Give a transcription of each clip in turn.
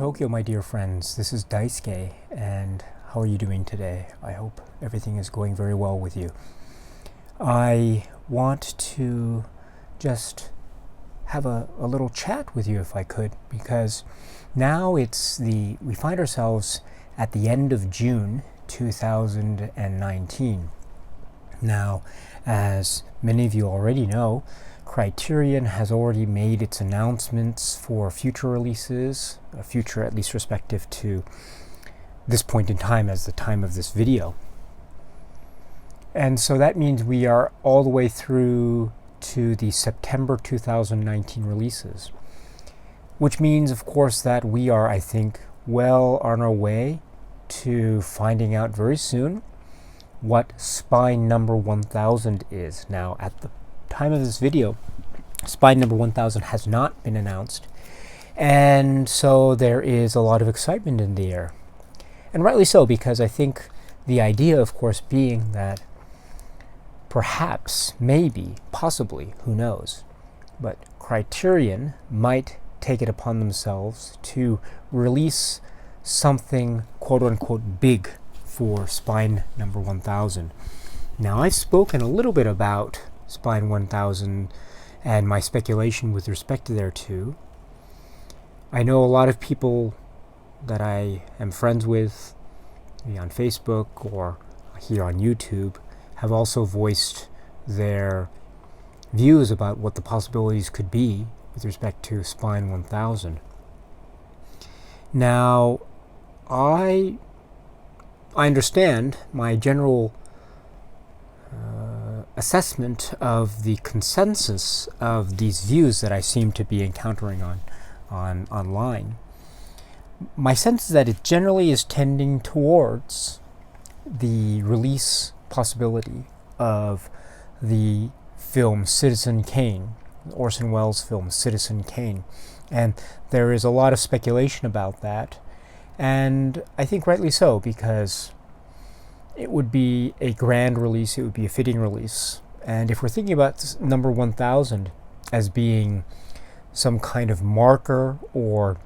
Tokyo, my dear friends. This is Daisuke, and how are you doing today? I hope everything is going very well with you. I want to just have a little chat with you if I could, because now we find ourselves at the end of June 2019. Now, as many of you already know, Criterion has already made its announcements for future releases, future at least respective to this point in time as the time of this video. And so that means we are all the way through to the September 2019 releases, which means, of course, that we are, I think, well on our way to finding out very soon what Spine number 1000 is. Now, at the time of this video, Spine number 1000 has not been announced, and so there is a lot of excitement in the air, and rightly so, because I think the idea, of course, being that perhaps, maybe, possibly, who knows, but Criterion might take it upon themselves to release something quote-unquote big for Spine number 1000. Now, I've spoken a little bit about Spine 1000 and my speculation with respect to thereto. I know a lot of people that I am friends with, maybe on Facebook or here on YouTube, have also voiced their views about what the possibilities could be with respect to Spine 1000. Now, I understand my general assessment of the consensus of these views that I seem to be encountering online. My sense is that it generally is tending towards the release possibility of the film Citizen Kane, Orson Welles' film Citizen Kane, and there is a lot of speculation about that, and I think rightly so, because it would be a grand release, it would be a fitting release. And if we're thinking about number 1000 as being some kind of marker or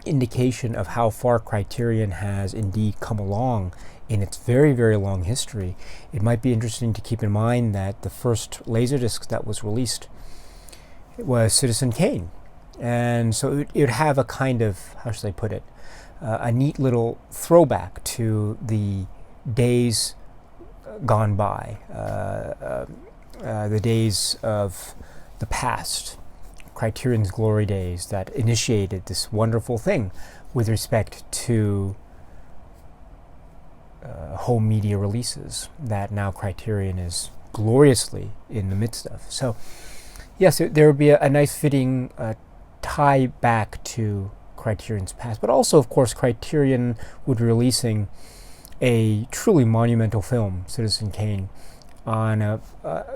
indication of how far Criterion has indeed come along in its very, very long history, it might be interesting to keep in mind that the first Laserdisc that was released was Citizen Kane. And so it would have a kind of, how should I put it, a neat little throwback to the days gone by, the days of the past, Criterion's glory days that initiated this wonderful thing with respect to home media releases that now Criterion is gloriously in the midst of. So yes, there would be a nice fitting tie back to Criterion's past, but also, of course, Criterion would be releasing a truly monumental film, Citizen Kane, on a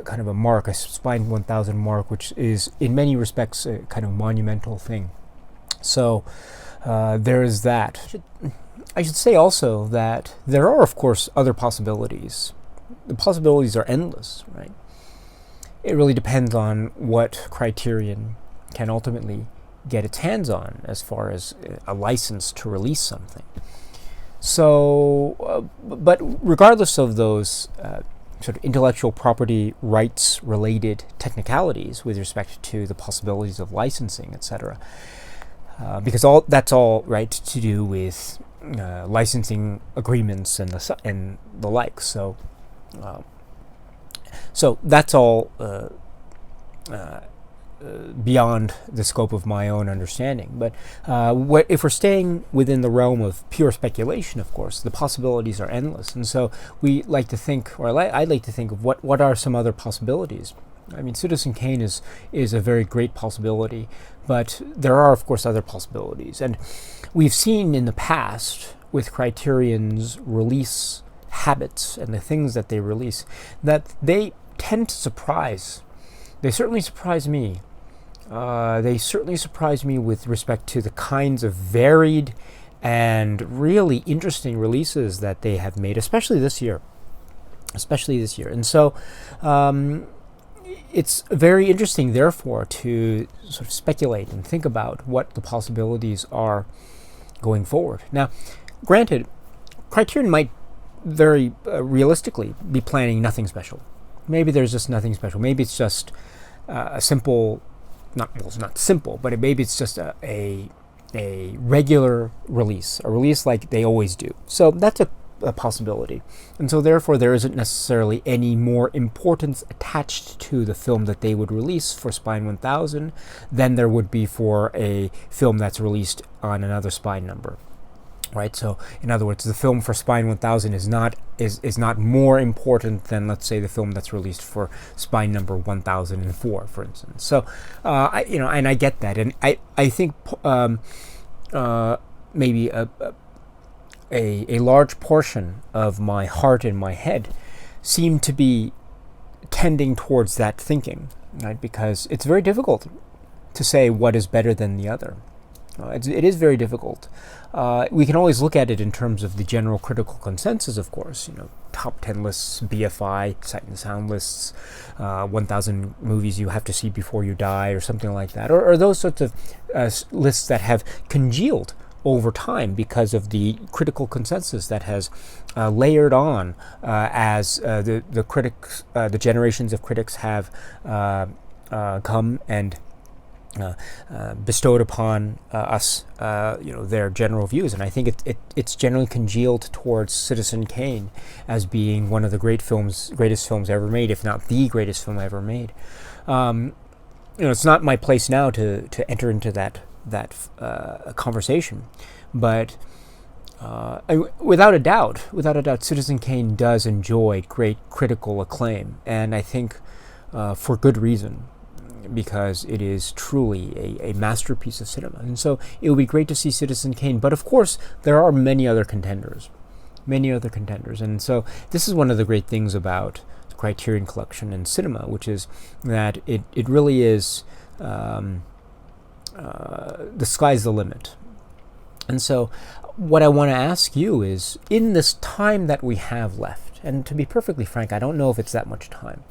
kind of a mark, a Spine 1000 mark, which is in many respects a kind of monumental thing. So there is that. I should say also that there are, of course, other possibilities. The possibilities are endless, right? It really depends on what Criterion can ultimately get its hands on as far as a license to release something. So, but regardless of those sort of intellectual property rights related technicalities with respect to the possibilities of licensing, etc., because that's all right to do with licensing agreements and the like. So, so that's all beyond the scope of my own understanding. But if we're staying within the realm of pure speculation, of course, the possibilities are endless. And so we like to think, or I'd like to think of what are some other possibilities. I mean, Citizen Kane is a very great possibility, but there are, of course, other possibilities. And we've seen in the past with Criterion's release habits and the things that they release, that they tend to surprise. They certainly surprise me. They certainly surprise me with respect to the kinds of varied and really interesting releases that they have made, especially this year. And so it's very interesting, therefore, to sort of speculate and think about what the possibilities are going forward. Now, granted, Criterion might very realistically be planning nothing special. Maybe there's just nothing special. Maybe it's just a simple, it's not simple, but maybe it's just a regular release, a release like they always do. So that's a possibility. And so therefore there isn't necessarily any more importance attached to the film that they would release for Spine 1000 than there would be for a film that's released on another Spine number. Right, so in other words, the film for Spine 1000 is not more important than, let's say, the film that's released for Spine number 1004, for instance. So, and I get that, and I think maybe a large portion of my heart and my head seem to be tending towards that thinking, right? Because it's very difficult to say what is better than the other. It is very difficult. We can always look at it in terms of the general critical consensus, of course. Top 10 lists, BFI, Sight and Sound lists, 1,000 movies you have to see before you die, or something like that, or those sorts of lists that have congealed over time because of the critical consensus that has layered on as the critics, the generations of critics have come and bestowed upon us, their general views. And I think it's generally congealed towards Citizen Kane as being one of the greatest films ever made, if not the greatest film ever made. It's not my place now to enter into that conversation, but without a doubt, Citizen Kane does enjoy great critical acclaim, and I think for good reason, because it is truly a masterpiece of cinema. And so it would be great to see Citizen Kane, but of course there are many other contenders. And so this is one of the great things about the Criterion Collection and cinema, which is that it really is the sky's the limit. And so what I want to ask you is, in this time that we have left, and to be perfectly frank, I don't know if it's that much time.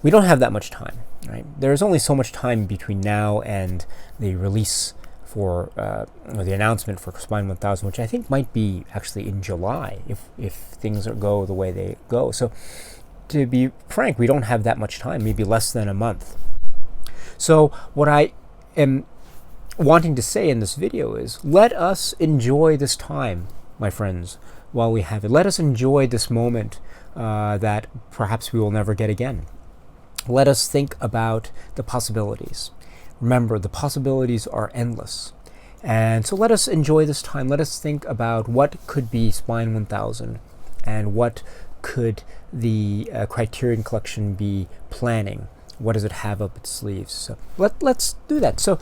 We don't have that much time, right? There's only so much time between now and the release for, or the announcement for Spine 1000, which I think might be actually in July if things go the way they go. So to be frank, we don't have that much time, maybe less than a month. So what I am wanting to say in this video is, let us enjoy this time, my friends, while we have it. Let us enjoy this moment that perhaps we will never get again. Let us think about the possibilities. Remember, the possibilities are endless. And so let us enjoy this time. Let us think about what could be Spine 1000 and what could the Criterion Collection be planning. What does it have up its sleeves? So let's do that. So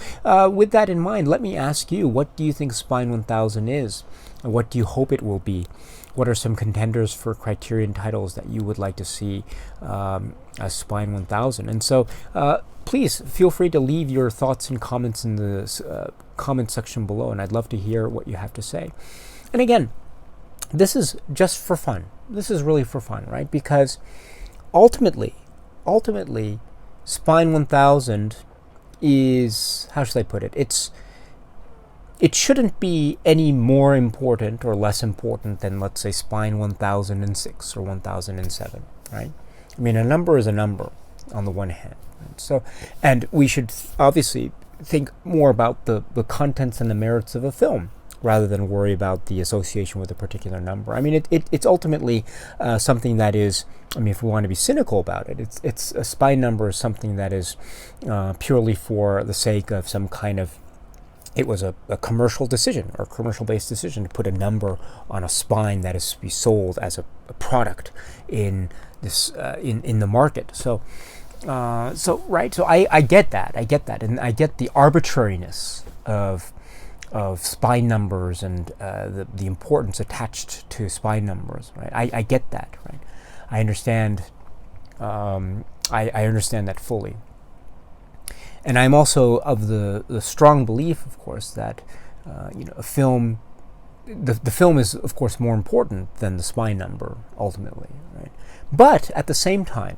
with that in mind, let me ask you, what do you think Spine 1000 is? What do you hope it will be? What are some contenders for Criterion titles that you would like to see as Spine 1000? And so please feel free to leave your thoughts and comments in the comment section below, and I'd love to hear what you have to say. And again, this is just for fun. This is really for fun, right? Because ultimately, Spine 1000 is, how should I put it? It shouldn't be any more important or less important than, let's say, Spine 1006 or 1007, right? I mean, a number is a number on the one hand. Right? So, and we should obviously think more about the contents and the merits of a film rather than worry about the association with a particular number. I mean, it's ultimately something that is, I mean, if we want to be cynical about it, it's a Spine number is something that is purely for the sake of some kind of, it was a commercial decision or commercial-based decision to put a number on a spine that is to be sold as a product in this in the market. So right. So I get that, and I get the arbitrariness of spine numbers and the importance attached to spine numbers. Right. I get that. Right. I understand. I understand that fully. And I'm also of the strong belief, of course, that a film, the film is, of course, more important than the spine number ultimately, right? But at the same time,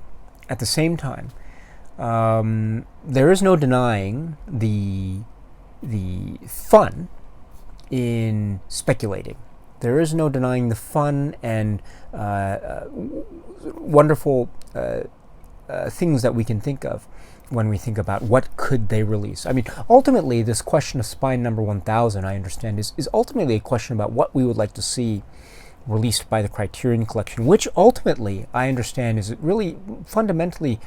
there is no denying the fun in speculating. There is no denying the fun and wonderful things that we can think of when we think about what could they release. I mean, ultimately, this question of Spine number 1000, I understand, is ultimately a question about what we would like to see released by the Criterion Collection, which ultimately, I understand, is really fundamentally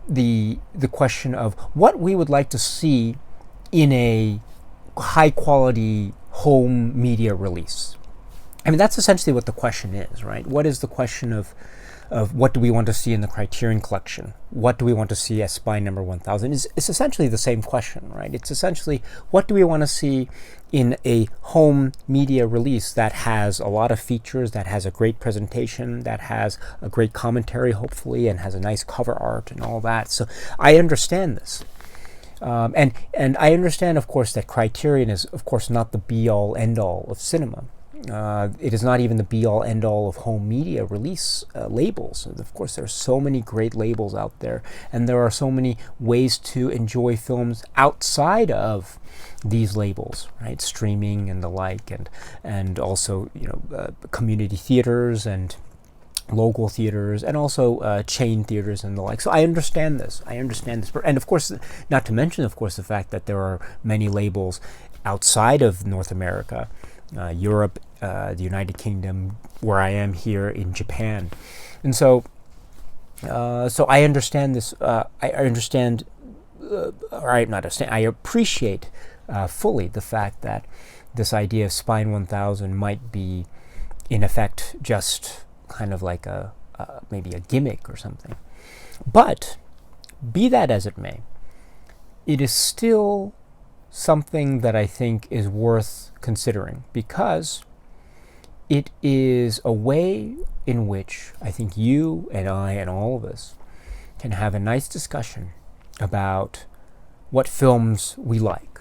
the question of what we would like to see in a high-quality home media release. I mean, that's essentially what the question is, right? What is the question of what do we want to see in the Criterion Collection? What do we want to see as Spine number 1000? It's essentially the same question, right? It's essentially what do we want to see in a home media release that has a lot of features, that has a great presentation, that has a great commentary, hopefully, and has a nice cover art and all that. So I understand this. And I understand, of course, that Criterion is, of course, not the be-all, end-all of cinema. It is not even the be-all, end-all of home media release labels. Of course, there are so many great labels out there, and there are so many ways to enjoy films outside of these labels, right? Streaming and the like, and also community theaters and local theaters, and also chain theaters and the like. So I understand this. And of course, not to mention, of course, the fact that there are many labels outside of North America, Europe, the United Kingdom, where I am here in Japan. And so I understand this. I appreciate fully the fact that this idea of Spine 1000 might be, in effect, just kind of like maybe a gimmick or something. But be that as it may, it is still something that I think is worth considering, because it is a way in which I think you and I and all of us can have a nice discussion about what films we like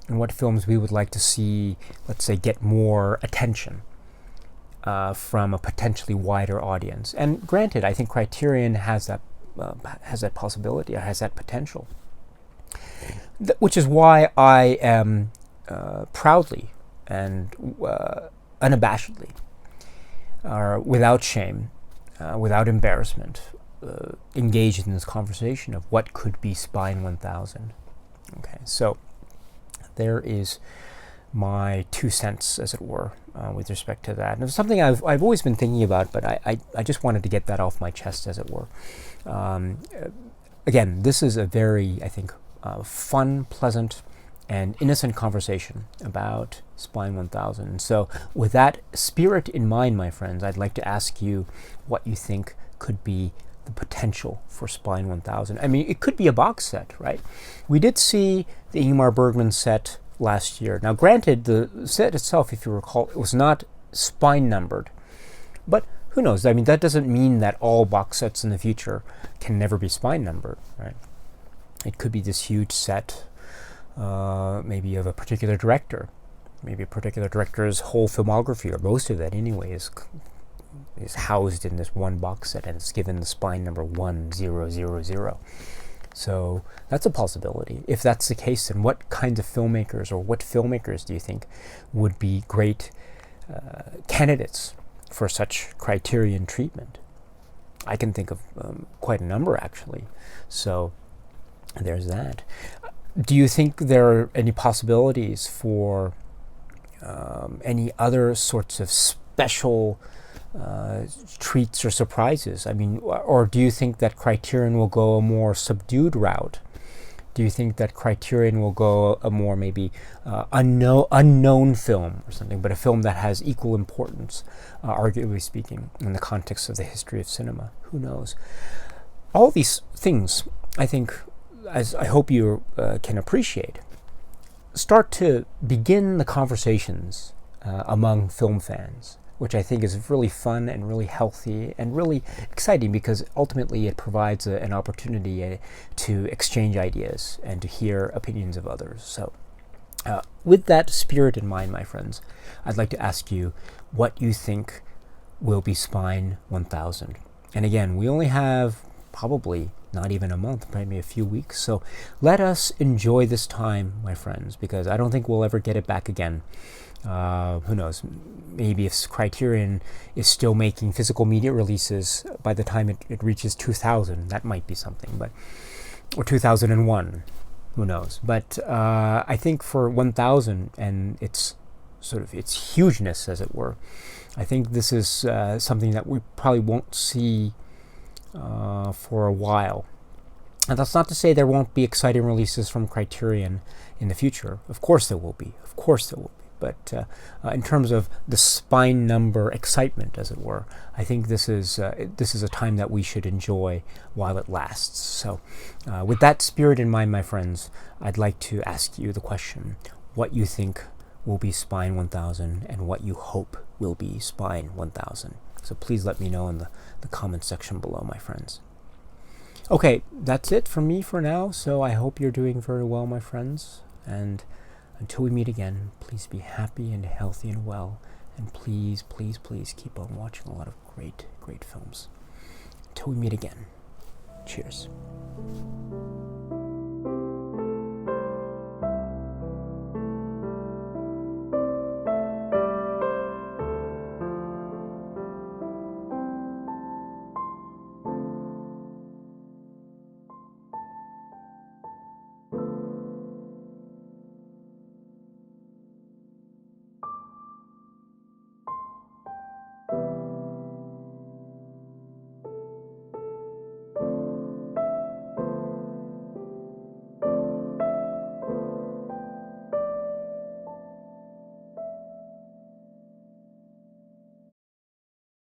and what films we would like to see, let's say, get more attention from a potentially wider audience. And granted, I think Criterion has that possibility, or has that potential, which is why I am proudly and unabashedly, without shame, without embarrassment, engaged in this conversation of what could be Spine 1000. Okay, so there is my 2 cents, as it were, with respect to that. And it's something I've always been thinking about, but I just wanted to get that off my chest, as it were. Again, this is a very, I think, fun, pleasant, and innocent conversation about Spine 1000. And so with that spirit in mind, my friends, I'd like to ask you what you think could be the potential for Spine 1000. I mean, it could be a box set, right? We did see the Ingmar Bergman set last year. Now, granted, the set itself, if you recall, it was not spine numbered, but who knows? I mean, that doesn't mean that all box sets in the future can never be spine numbered, right? It could be this huge set, maybe of a particular director. Maybe a particular director's whole filmography, or most of that anyway, is housed in this one box set, and it's given the spine number 1000. So that's a possibility. If that's the case, then what kinds of filmmakers, or what filmmakers do you think would be great candidates for such Criterion treatment? I can think of quite a number, actually. So there's that. Do you think there are any possibilities for any other sorts of special treats or surprises? I mean, or do you think that Criterion will go a more subdued route? Do you think that Criterion will go a more maybe unknown film or something, but a film that has equal importance, arguably speaking, in the context of the history of cinema? Who knows? All these things, I think, as I hope you can appreciate, start to begin the conversations among film fans, which I think is really fun and really healthy and really exciting, because ultimately it provides an opportunity to exchange ideas and to hear opinions of others. So with that spirit in mind, my friends, I'd like to ask you what you think will be Spine 1000. And again, we only have probably not even a month, maybe a few weeks. So let us enjoy this time, my friends, because I don't think we'll ever get it back again. Who knows? Maybe if Criterion is still making physical media releases by the time it reaches 2000, that might be something. But or 2001, who knows? But I think for 1000 and its sort of its hugeness, as it were, I think this is something that we probably won't see for a while. And that's not to say there won't be exciting releases from Criterion in the future. Of course there will be. Of course there will be. But in terms of the spine number excitement, as it were, I think this is a time that we should enjoy while it lasts. So with that spirit in mind, my friends, I'd like to ask you the question, what you think will be Spine 1000 and what you hope will be Spine 1000. So please let me know in the comment section below, my friends. Okay, that's it from me for now. So I hope you're doing very well, my friends. And until we meet again, please be happy and healthy and well. And please, please, please keep on watching a lot of great, great films. Until we meet again, cheers.